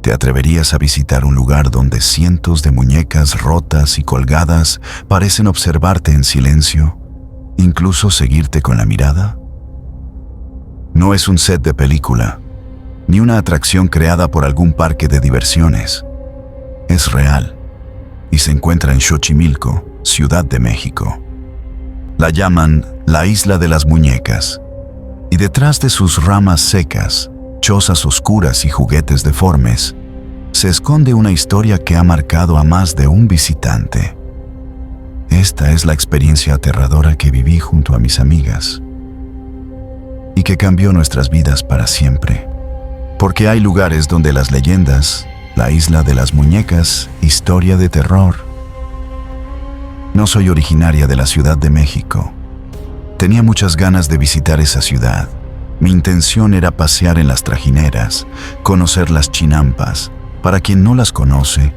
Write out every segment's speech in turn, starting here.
¿Te atreverías a visitar un lugar donde cientos de muñecas rotas y colgadas parecen observarte en silencio, incluso seguirte con la mirada? No es un set de película, ni una atracción creada por algún parque de diversiones. Es real y se encuentra en Xochimilco, Ciudad de México. La llaman la Isla de las Muñecas, y detrás de sus ramas secas, chozas oscuras y juguetes deformes, se esconde una historia que ha marcado a más de un visitante. Esta es la experiencia aterradora que viví junto a mis amigas y que cambió nuestras vidas para siempre. Porque hay lugares donde las leyendas, la Isla de las Muñecas, historia de terror. No soy originaria de la Ciudad de México. Tenía muchas ganas de visitar esa ciudad. Mi intención era pasear en las trajineras, conocer las chinampas. Para quien no las conoce,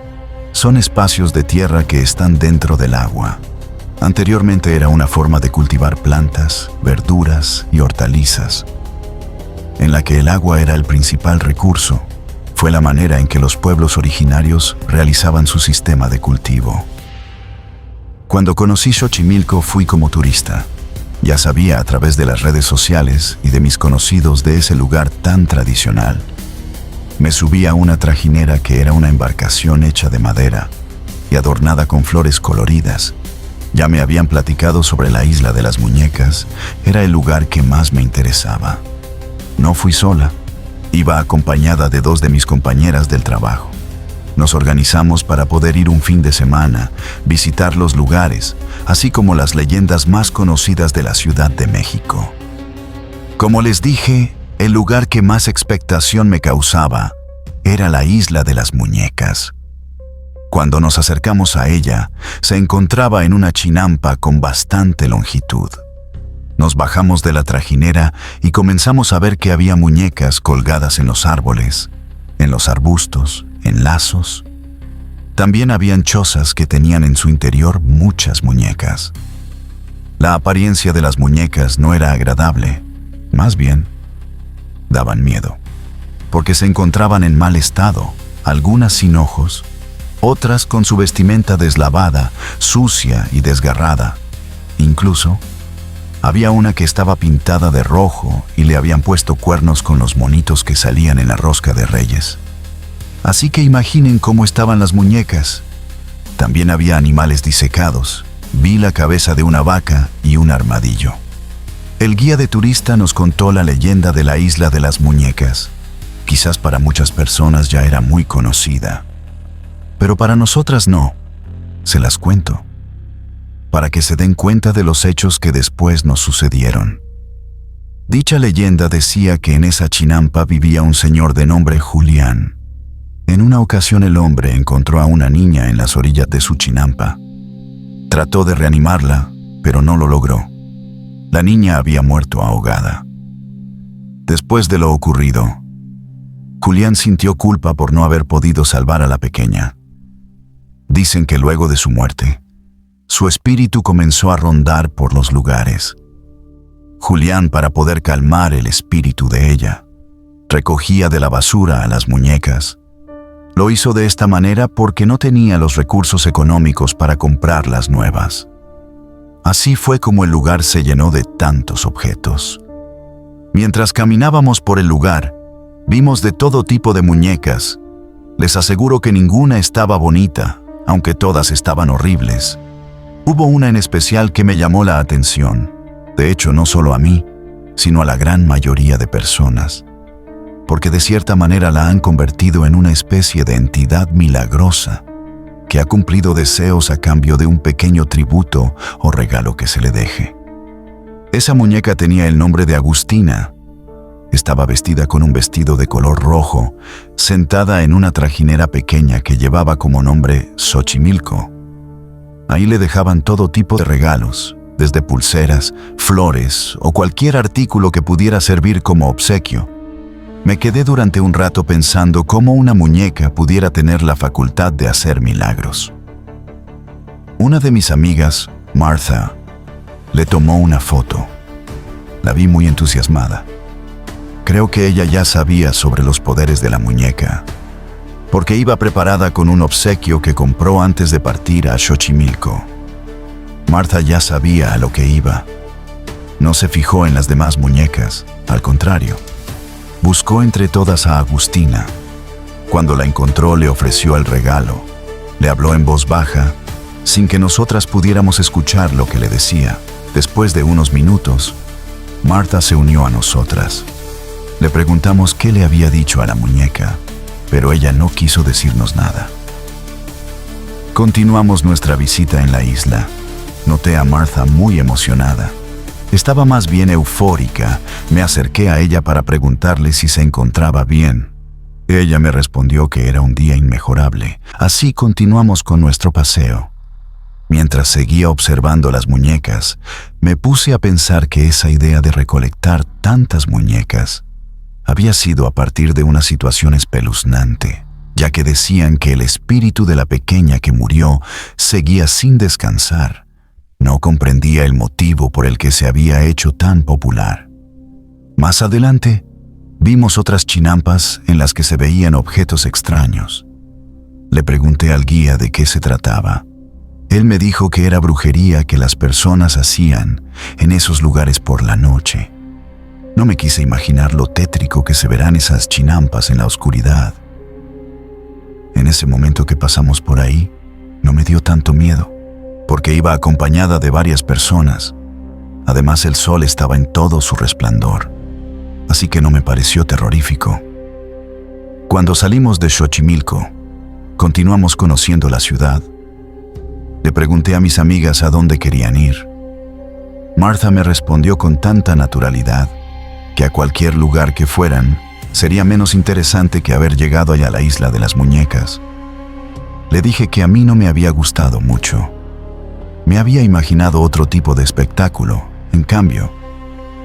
son espacios de tierra que están dentro del agua. Anteriormente era una forma de cultivar plantas, verduras y hortalizas, en la que el agua era el principal recurso. Fue la manera en que los pueblos originarios realizaban su sistema de cultivo. Cuando conocí Xochimilco fui como turista. Ya sabía a través de las redes sociales y de mis conocidos de ese lugar tan tradicional. Me subí a una trajinera que era una embarcación hecha de madera y adornada con flores coloridas. Ya me habían platicado sobre la Isla de las Muñecas. Era el lugar que más me interesaba. No fui sola. Iba acompañada de 2 de mis compañeras del trabajo. Nos organizamos para poder ir un fin de semana, visitar los lugares, así como las leyendas más conocidas de la Ciudad de México. Como les dije, el lugar que más expectación me causaba era la Isla de las Muñecas. Cuando nos acercamos a ella, se encontraba en una chinampa con bastante longitud. Nos bajamos de la trajinera y comenzamos a ver que había muñecas colgadas en los árboles, en los arbustos, en lazos. También habían chozas que tenían en su interior muchas muñecas. La apariencia de las muñecas no era agradable, más bien, daban miedo, porque se encontraban en mal estado, algunas sin ojos, otras con su vestimenta deslavada, sucia y desgarrada. Incluso, había una que estaba pintada de rojo y le habían puesto cuernos con los monitos que salían en la rosca de Reyes. Así que imaginen cómo estaban las muñecas. También había animales disecados. Vi la cabeza de una vaca y un armadillo. El guía de turista nos contó la leyenda de la Isla de las Muñecas. Quizás para muchas personas ya era muy conocida, pero para nosotras no. Se las cuento, para que se den cuenta de los hechos que después nos sucedieron. Dicha leyenda decía que en esa chinampa vivía un señor de nombre Julián. En una ocasión el hombre encontró a una niña en las orillas de su chinampa. Trató de reanimarla, pero no lo logró. La niña había muerto ahogada. Después de lo ocurrido, Julián sintió culpa por no haber podido salvar a la pequeña. Dicen que luego de su muerte, su espíritu comenzó a rondar por los lugares. Julián, para poder calmar el espíritu de ella, recogía de la basura a las muñecas. Lo hizo de esta manera porque no tenía los recursos económicos para comprarlas nuevas. Así fue como el lugar se llenó de tantos objetos. Mientras caminábamos por el lugar, vimos de todo tipo de muñecas. Les aseguro que ninguna estaba bonita, aunque todas estaban horribles. Hubo una en especial que me llamó la atención. De hecho, no solo a mí, sino a la gran mayoría de personas, porque de cierta manera la han convertido en una especie de entidad milagrosa que ha cumplido deseos a cambio de un pequeño tributo o regalo que se le deje. Esa muñeca tenía el nombre de Agustina. Estaba vestida con un vestido de color rojo, sentada en una trajinera pequeña que llevaba como nombre Xochimilco. Ahí le dejaban todo tipo de regalos, desde pulseras, flores o cualquier artículo que pudiera servir como obsequio. Me quedé durante un rato pensando cómo una muñeca pudiera tener la facultad de hacer milagros. Una de mis amigas, Martha, le tomó una foto. La vi muy entusiasmada. Creo que ella ya sabía sobre los poderes de la muñeca. porque iba preparada con un obsequio que compró antes de partir a Xochimilco. Martha ya sabía a lo que iba. No se fijó en las demás muñecas, al contrario. Buscó entre todas a Agustina. Cuando la encontró, le ofreció el regalo. Le habló en voz baja, sin que nosotras pudiéramos escuchar lo que le decía. Después de unos minutos, Martha se unió a nosotras. Le preguntamos qué le había dicho a la muñeca, pero ella no quiso decirnos nada. Continuamos nuestra visita en la isla. Noté a Martha muy emocionada. Estaba más bien eufórica. Me acerqué a ella para preguntarle si se encontraba bien. Ella me respondió que era un día inmejorable. Así continuamos con nuestro paseo. Mientras seguía observando las muñecas, me puse a pensar que esa idea de recolectar tantas muñecas había sido a partir de una situación espeluznante, ya que decían que el espíritu de la pequeña que murió seguía sin descansar. No comprendía el motivo por el que se había hecho tan popular. Más adelante, vimos otras chinampas en las que se veían objetos extraños. Le pregunté al guía de qué se trataba. Él me dijo que era brujería que las personas hacían en esos lugares por la noche. No me quise imaginar lo tétrico que se verán esas chinampas en la oscuridad. En ese momento que pasamos por ahí, no me dio tanto miedo, porque iba acompañada de varias personas. Además, el sol estaba en todo su resplandor, así que no me pareció terrorífico. Cuando salimos de Xochimilco, continuamos conociendo la ciudad. Le pregunté a mis amigas a dónde querían ir. Martha me respondió con tanta naturalidad que a cualquier lugar que fueran sería menos interesante que haber llegado allá a la isla de las muñecas. Le dije que a mí no me había gustado mucho. Me había imaginado otro tipo de espectáculo. En cambio,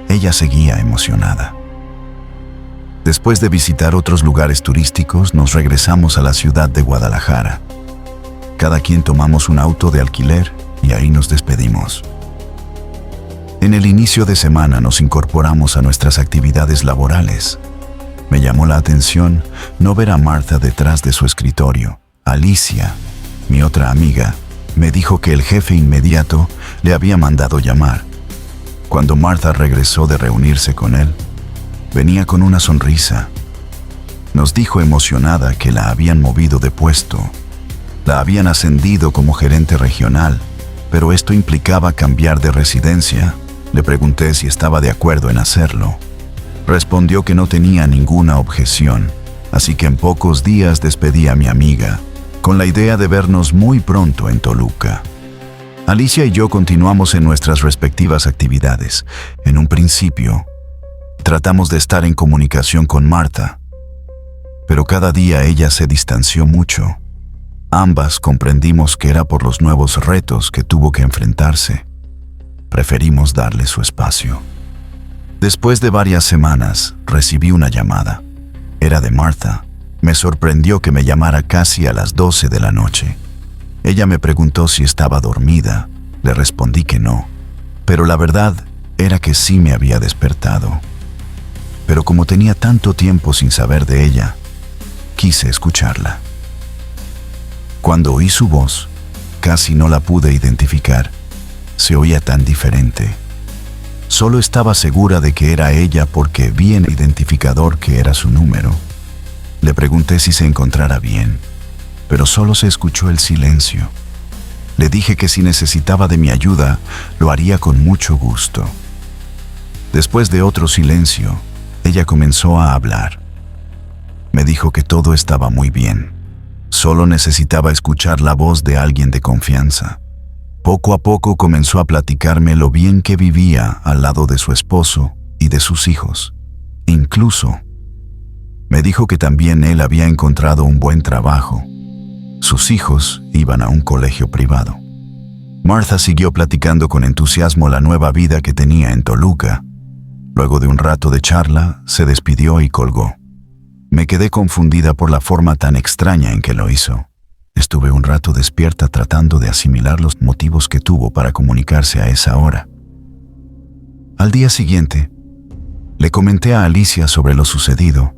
ella seguía emocionada. Después de visitar otros lugares turísticos, nos regresamos a la ciudad de Guadalajara. Cada quien tomamos un auto de alquiler y ahí nos despedimos. En el inicio de semana nos incorporamos a nuestras actividades laborales. Me llamó la atención no ver a Martha detrás de su escritorio. Alicia, mi otra amiga, me dijo que el jefe inmediato le había mandado llamar. Cuando Martha regresó de reunirse con él, venía con una sonrisa. Nos dijo emocionada que la habían movido de puesto. La habían ascendido como gerente regional, pero esto implicaba cambiar de residencia. Le pregunté si estaba de acuerdo en hacerlo. Respondió que no tenía ninguna objeción, así que en pocos días despedí a mi amiga, con la idea de vernos muy pronto en Toluca. Alicia y yo continuamos en nuestras respectivas actividades. En un principio, tratamos de estar en comunicación con Martha, pero cada día ella se distanció mucho. Ambas comprendimos que era por los nuevos retos que tuvo que enfrentarse. Preferimos darle su espacio. Después de varias semanas, recibí una llamada. Era de Martha. Me sorprendió que me llamara casi a las 12 de la noche. Ella me preguntó si estaba dormida. Le respondí que no, pero la verdad era que sí me había despertado. Pero como tenía tanto tiempo sin saber de ella, quise escucharla. Cuando oí su voz, casi no la pude identificar. Se oía tan diferente. Solo estaba segura de que era ella porque vi en el identificador que era su número. Le pregunté si se encontrara bien, pero solo se escuchó el silencio. Le dije que si necesitaba de mi ayuda, lo haría con mucho gusto. Después de otro silencio, ella comenzó a hablar. Me dijo que todo estaba muy bien. Solo necesitaba escuchar la voz de alguien de confianza. Poco a poco comenzó a platicarme lo bien que vivía al lado de su esposo y de sus hijos. Incluso, me dijo que también él había encontrado un buen trabajo. Sus hijos iban a un colegio privado. Martha siguió platicando con entusiasmo la nueva vida que tenía en Toluca. Luego de un rato de charla, se despidió y colgó. Me quedé confundida por la forma tan extraña en que lo hizo. Estuve un rato despierta tratando de asimilar los motivos que tuvo para comunicarse a esa hora. Al día siguiente, le comenté a Alicia sobre lo sucedido.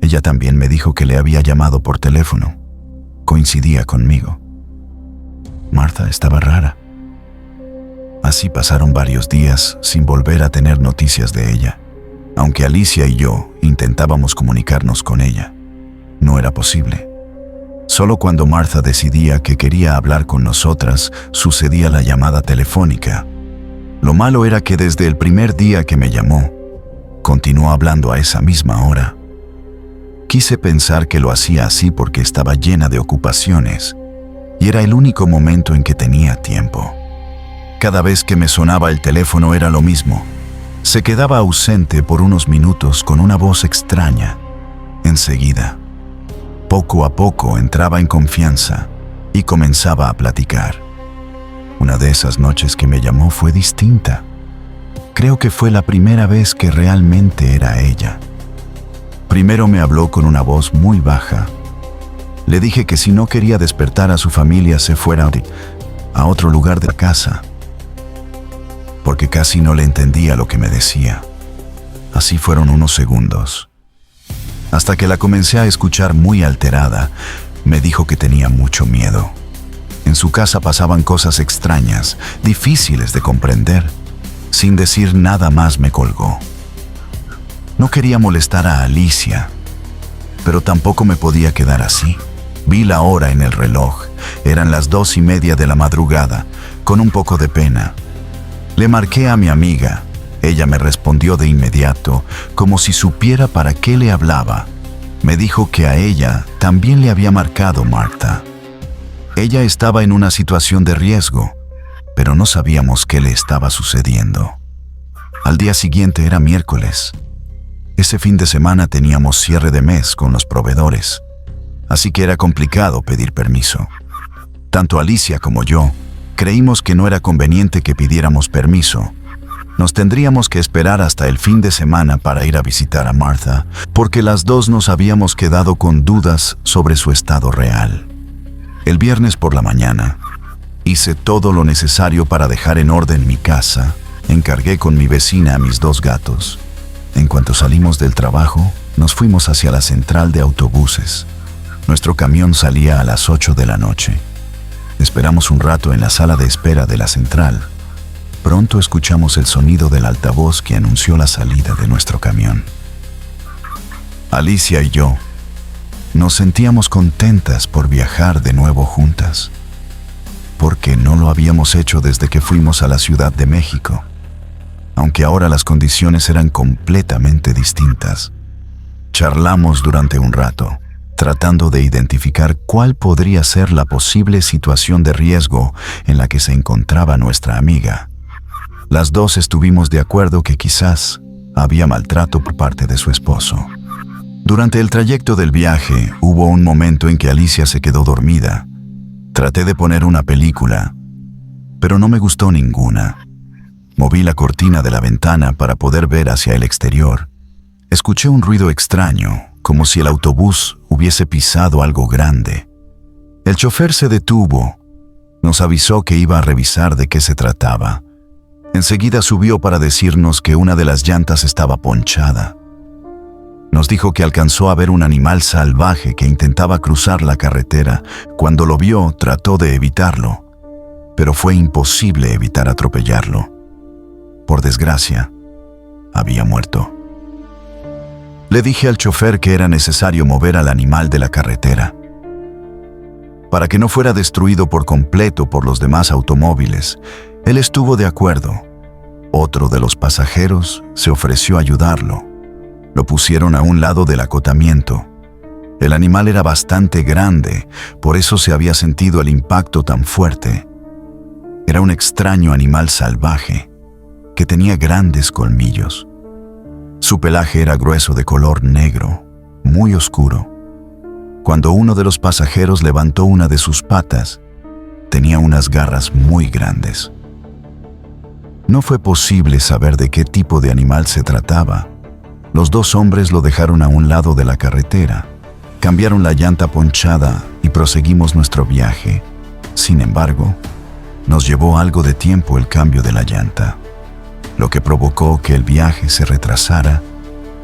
Ella también me dijo que le había llamado por teléfono. Coincidía conmigo. Martha estaba rara. Así pasaron varios días sin volver a tener noticias de ella. Aunque Alicia y yo intentábamos comunicarnos con ella, no era posible. Solo cuando Martha decidía que quería hablar con nosotras, sucedía la llamada telefónica. Lo malo era que desde el primer día que me llamó, continuó hablando a esa misma hora. Quise pensar que lo hacía así porque estaba llena de ocupaciones y era el único momento en que tenía tiempo. Cada vez que me sonaba el teléfono era lo mismo. Se quedaba ausente por unos minutos con una voz extraña. Enseguida, poco a poco entraba en confianza y comenzaba a platicar. Una de esas noches que me llamó fue distinta. Creo que fue la primera vez que realmente era ella. Primero me habló con una voz muy baja. Le dije que si no quería despertar a su familia se fuera a otro lugar de la casa, porque casi no le entendía lo que me decía. Así fueron unos segundos, hasta que la comencé a escuchar muy alterada. Me dijo que tenía mucho miedo. En su casa pasaban cosas extrañas, difíciles de comprender. Sin decir nada más me colgó. No quería molestar a Alicia, pero tampoco me podía quedar así. Vi la hora en el reloj. Eran las 2:30 de la madrugada. Con un poco de pena, le marqué a mi amiga. Ella me respondió de inmediato, como si supiera para qué le hablaba. Me dijo que a ella también le había marcado Martha. Ella estaba en una situación de riesgo, pero no sabíamos qué le estaba sucediendo. Al día siguiente era miércoles. Ese fin de semana teníamos cierre de mes con los proveedores, así que era complicado pedir permiso. Tanto Alicia como yo creímos que no era conveniente que pidiéramos permiso. Nos tendríamos que esperar hasta el fin de semana para ir a visitar a Martha, porque las dos nos habíamos quedado con dudas sobre su estado real. El viernes por la mañana, hice todo lo necesario para dejar en orden mi casa. Encargué con mi vecina a mis 2 gatos. En cuanto salimos del trabajo, nos fuimos hacia la central de autobuses. Nuestro camión salía a las 8 de la noche. Esperamos un rato en la sala de espera de la central. Pronto escuchamos el sonido del altavoz que anunció la salida de nuestro camión. Alicia y yo nos sentíamos contentas por viajar de nuevo juntas, porque no lo habíamos hecho desde que fuimos a la Ciudad de México, aunque ahora las condiciones eran completamente distintas. Charlamos durante un rato, tratando de identificar cuál podría ser la posible situación de riesgo en la que se encontraba nuestra amiga. Las dos estuvimos de acuerdo que quizás había maltrato por parte de su esposo. Durante el trayecto del viaje, hubo un momento en que Alicia se quedó dormida. Traté de poner una película, pero no me gustó ninguna. Moví la cortina de la ventana para poder ver hacia el exterior. Escuché un ruido extraño, como si el autobús hubiese pisado algo grande. El chofer se detuvo. Nos avisó que iba a revisar de qué se trataba. Enseguida subió para decirnos que una de las llantas estaba ponchada. Nos dijo que alcanzó a ver un animal salvaje que intentaba cruzar la carretera. Cuando lo vio, trató de evitarlo, pero fue imposible evitar atropellarlo. Por desgracia, había muerto. Le dije al chofer que era necesario mover al animal de la carretera para que no fuera destruido por completo por los demás automóviles. Él estuvo de acuerdo. Otro de los pasajeros se ofreció a ayudarlo. Lo pusieron a un lado del acotamiento. El animal era bastante grande, por eso se había sentido el impacto tan fuerte. Era un extraño animal salvaje que tenía grandes colmillos. Su pelaje era grueso de color negro, muy oscuro. Cuando uno de los pasajeros levantó una de sus patas, tenía unas garras muy grandes. No fue posible saber de qué tipo de animal se trataba. Los 2 hombres lo dejaron a un lado de la carretera, cambiaron la llanta ponchada y proseguimos nuestro viaje. Sin embargo, nos llevó algo de tiempo el cambio de la llanta, lo que provocó que el viaje se retrasara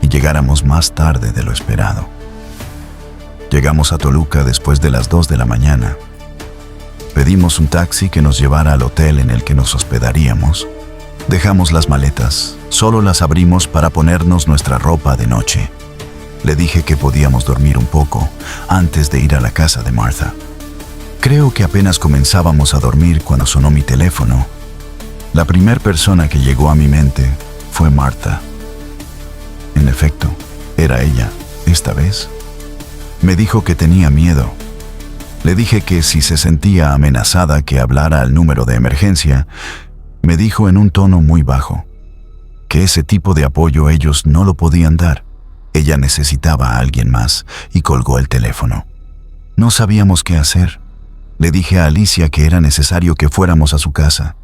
y llegáramos más tarde de lo esperado. Llegamos a Toluca después de las 2 de la mañana. Pedimos un taxi que nos llevara al hotel en el que nos hospedaríamos. Dejamos las maletas, solo las abrimos para ponernos nuestra ropa de noche. Le dije que podíamos dormir un poco antes de ir a la casa de Martha. Creo que apenas comenzábamos a dormir cuando sonó mi teléfono. La primera persona que llegó a mi mente fue Martha. En efecto, era ella, esta vez. Me dijo que tenía miedo. Le dije que si se sentía amenazada que hablara al número de emergencia. Me dijo en un tono muy bajo que ese tipo de apoyo ellos no lo podían dar. Ella necesitaba a alguien más y colgó el teléfono. No sabíamos qué hacer. Le dije a Alicia que era necesario que fuéramos a su casa.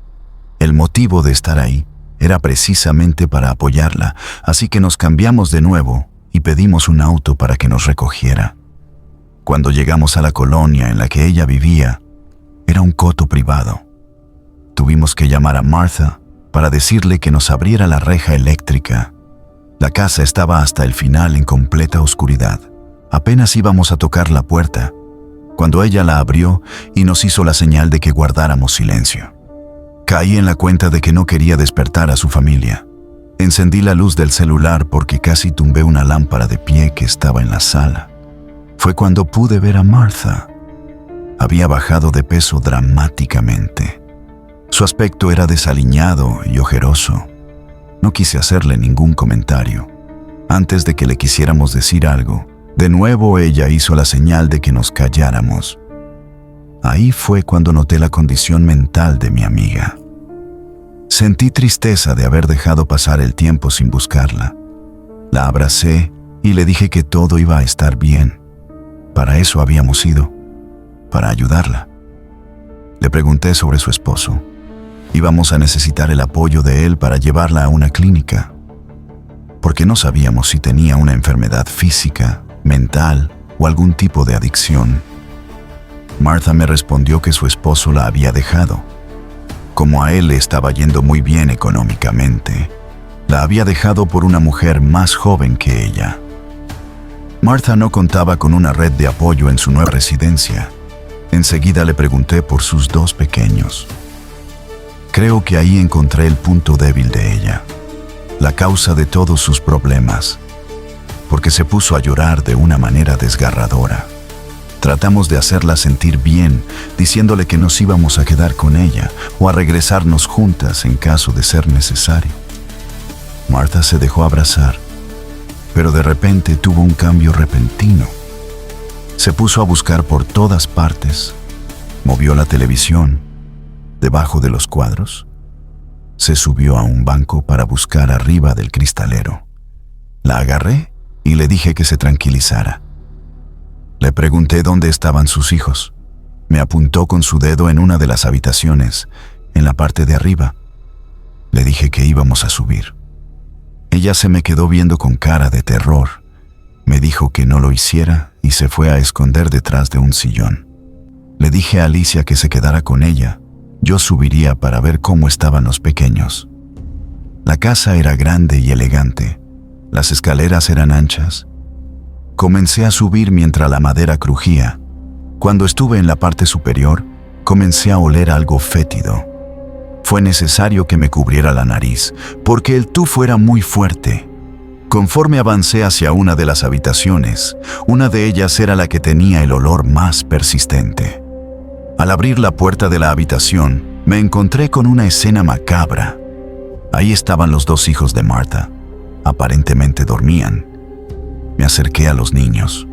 El motivo de estar ahí era precisamente para apoyarla, así que nos cambiamos de nuevo y pedimos un auto para que nos recogiera. Cuando llegamos a la colonia en la que ella vivía, era un coto privado. Tuvimos que llamar a Martha para decirle que nos abriera la reja eléctrica. La casa estaba hasta el final en completa oscuridad. Apenas íbamos a tocar la puerta, cuando ella la abrió y nos hizo la señal de que guardáramos silencio. Caí en la cuenta de que no quería despertar a su familia. Encendí la luz del celular porque casi tumbé una lámpara de pie que estaba en la sala. Fue cuando pude ver a Martha. Había bajado de peso dramáticamente. Su aspecto era desaliñado y ojeroso. No quise hacerle ningún comentario. Antes de que le quisiéramos decir algo, de nuevo ella hizo la señal de que nos calláramos. Ahí fue cuando noté la condición mental de mi amiga. Sentí tristeza de haber dejado pasar el tiempo sin buscarla. La abracé y le dije que todo iba a estar bien. Para eso habíamos ido, para ayudarla. Le pregunté sobre su esposo. Íbamos a necesitar el apoyo de él para llevarla a una clínica, porque no sabíamos si tenía una enfermedad física, mental o algún tipo de adicción. Martha me respondió que su esposo la había dejado. Como a él le estaba yendo muy bien económicamente, la había dejado por una mujer más joven que ella. Martha no contaba con una red de apoyo en su nueva residencia. Enseguida le pregunté por sus 2 pequeños. Creo que ahí encontré el punto débil de ella, la causa de todos sus problemas, porque se puso a llorar de una manera desgarradora. Tratamos de hacerla sentir bien, diciéndole que nos íbamos a quedar con ella o a regresarnos juntas en caso de ser necesario. Martha se dejó abrazar, pero de repente tuvo un cambio repentino. Se puso a buscar por todas partes, movió la televisión, debajo de los cuadros. Se subió a un banco para buscar arriba del cristalero. La agarré y le dije que se tranquilizara. Le pregunté dónde estaban sus hijos. Me apuntó con su dedo en una de las habitaciones, en la parte de arriba. Le dije que íbamos a subir. Ella se me quedó viendo con cara de terror. Me dijo que no lo hiciera y se fue a esconder detrás de un sillón. Le dije a Alicia que se quedara con ella. Yo subiría para ver cómo estaban los pequeños. La casa era grande y elegante. Las escaleras eran anchas. Comencé a subir mientras la madera crujía. Cuando estuve en la parte superior, comencé a oler algo fétido. Fue necesario que me cubriera la nariz, porque el tufo era muy fuerte. Conforme avancé hacia una de las habitaciones, una de ellas era la que tenía el olor más persistente. Al abrir la puerta de la habitación, me encontré con una escena macabra. Ahí estaban los 2 hijos de Martha. Aparentemente dormían. Me acerqué a los niños.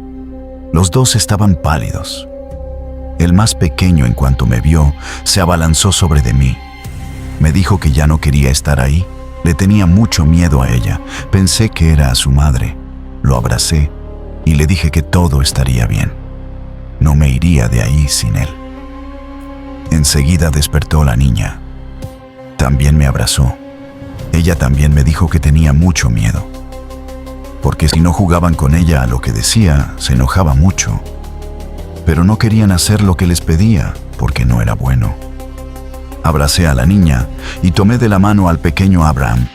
Los 2 estaban pálidos. El más pequeño, en cuanto me vio, se abalanzó sobre de mí. Me dijo que ya no quería estar ahí. Le tenía mucho miedo a ella. Pensé que era a su madre. Lo abracé y le dije que todo estaría bien. No me iría de ahí sin él. Enseguida despertó la niña. También me abrazó. Ella también me dijo que tenía mucho miedo, porque si no jugaban con ella a lo que decía, se enojaba mucho. Pero no querían hacer lo que les pedía, porque no era bueno. Abracé a la niña y tomé de la mano al pequeño Abraham.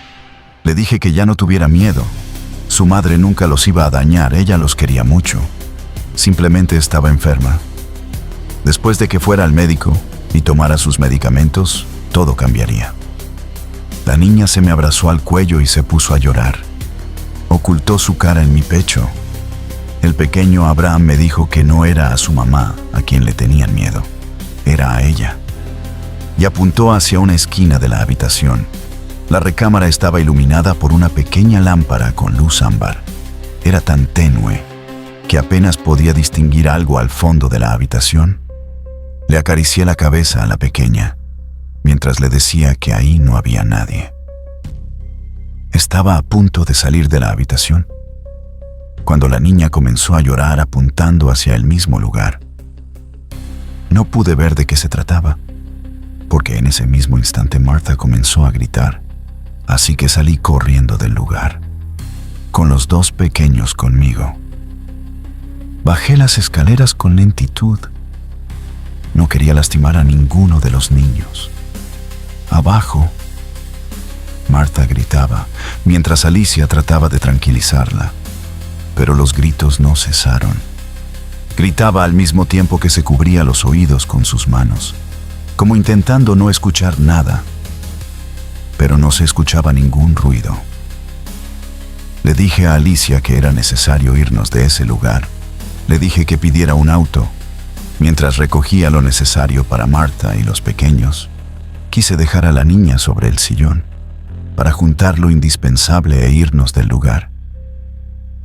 Le dije que ya no tuviera miedo. Su madre nunca los iba a dañar, ella los quería mucho. Simplemente estaba enferma. Después de que fuera al médico y tomara sus medicamentos, todo cambiaría. La niña se me abrazó al cuello y se puso a llorar. Ocultó su cara en mi pecho. El pequeño Abraham me dijo que no era a su mamá a quien le tenían miedo, era a ella. Y apuntó hacia una esquina de la habitación. La recámara estaba iluminada por una pequeña lámpara con luz ámbar. Era tan tenue que apenas podía distinguir algo al fondo de la habitación. Le acaricié la cabeza a la pequeña, mientras le decía que ahí no había nadie. Estaba a punto de salir de la habitación, cuando la niña comenzó a llorar apuntando hacia el mismo lugar. No pude ver de qué se trataba, porque en ese mismo instante Martha comenzó a gritar, así que salí corriendo del lugar, con los dos pequeños conmigo. Bajé las escaleras con lentitud. No quería lastimar a ninguno de los niños. Abajo, Martha gritaba, mientras Alicia trataba de tranquilizarla, pero los gritos no cesaron. Gritaba al mismo tiempo que se cubría los oídos con sus manos, como intentando no escuchar nada, pero no se escuchaba ningún ruido. Le dije a Alicia que era necesario irnos de ese lugar. Le dije que pidiera un auto. Mientras recogía lo necesario para Martha y los pequeños, quise dejar a la niña sobre el sillón, para juntar lo indispensable e irnos del lugar.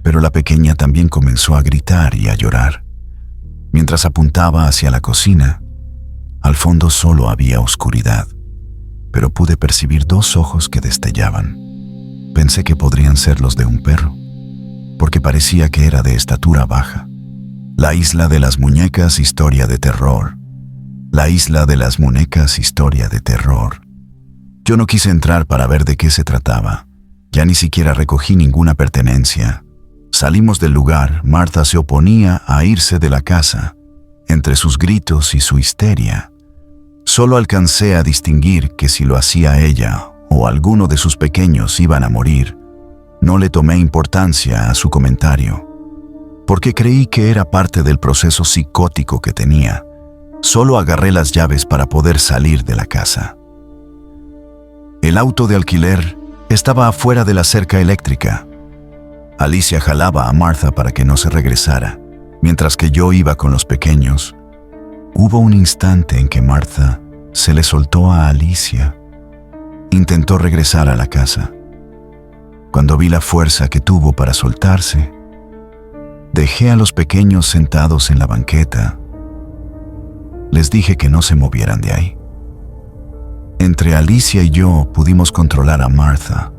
Pero la pequeña también comenzó a gritar y a llorar. Mientras apuntaba hacia la cocina, al fondo solo había oscuridad, pero pude percibir dos ojos que destellaban. Pensé que podrían ser los de un perro, porque parecía que era de estatura baja. La isla de las muñecas, historia de terror. La isla de las muñecas, historia de terror. Yo no quise entrar para ver de qué se trataba. Ya ni siquiera recogí ninguna pertenencia. Salimos del lugar. Martha se oponía a irse de la casa. Entre sus gritos y su histeria, solo alcancé a distinguir que si lo hacía ella o alguno de sus pequeños iban a morir. No le tomé importancia a su comentario, porque creí que era parte del proceso psicótico que tenía. Solo agarré las llaves para poder salir de la casa. El auto de alquiler estaba afuera de la cerca eléctrica. Alicia jalaba a Martha para que no se regresara, mientras que yo iba con los pequeños. Hubo un instante en que Martha se le soltó a Alicia. Intentó regresar a la casa. Cuando vi la fuerza que tuvo para soltarse, dejé a los pequeños sentados en la banqueta. Les dije que no se movieran de ahí. Entre Alicia y yo pudimos controlar a Martha.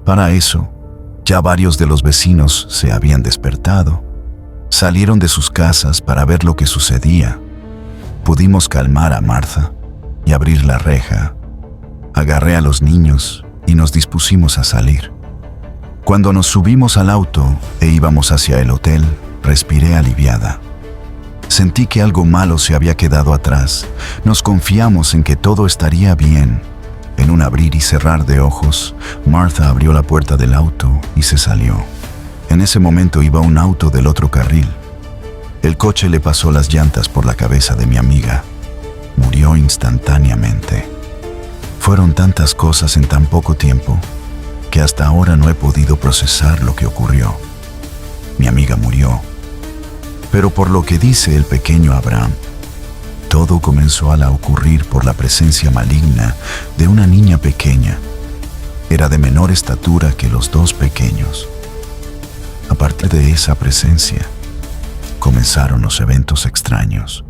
Para eso, ya varios de los vecinos se habían despertado. Salieron de sus casas para ver lo que sucedía. Pudimos calmar a Martha y abrir la reja. Agarré a los niños y nos dispusimos a salir. Cuando nos subimos al auto e íbamos hacia el hotel, respiré aliviada. Sentí que algo malo se había quedado atrás. Nos confiamos en que todo estaría bien. En un abrir y cerrar de ojos, Martha abrió la puerta del auto y se salió. En ese momento iba un auto del otro carril. El coche le pasó las llantas por la cabeza de mi amiga. Murió instantáneamente. Fueron tantas cosas en tan poco tiempo que hasta ahora no he podido procesar lo que ocurrió. Mi amiga murió. Pero por lo que dice el pequeño Abraham, todo comenzó a ocurrir por la presencia maligna de una niña pequeña. Era de menor estatura que los dos pequeños. A partir de esa presencia, comenzaron los eventos extraños.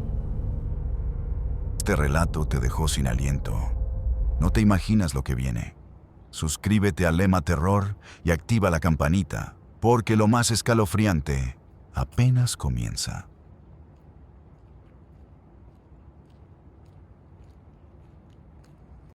Este relato te dejó sin aliento. No te imaginas lo que viene. Suscríbete a Lema Terror y activa la campanita, porque lo más escalofriante apenas comienza.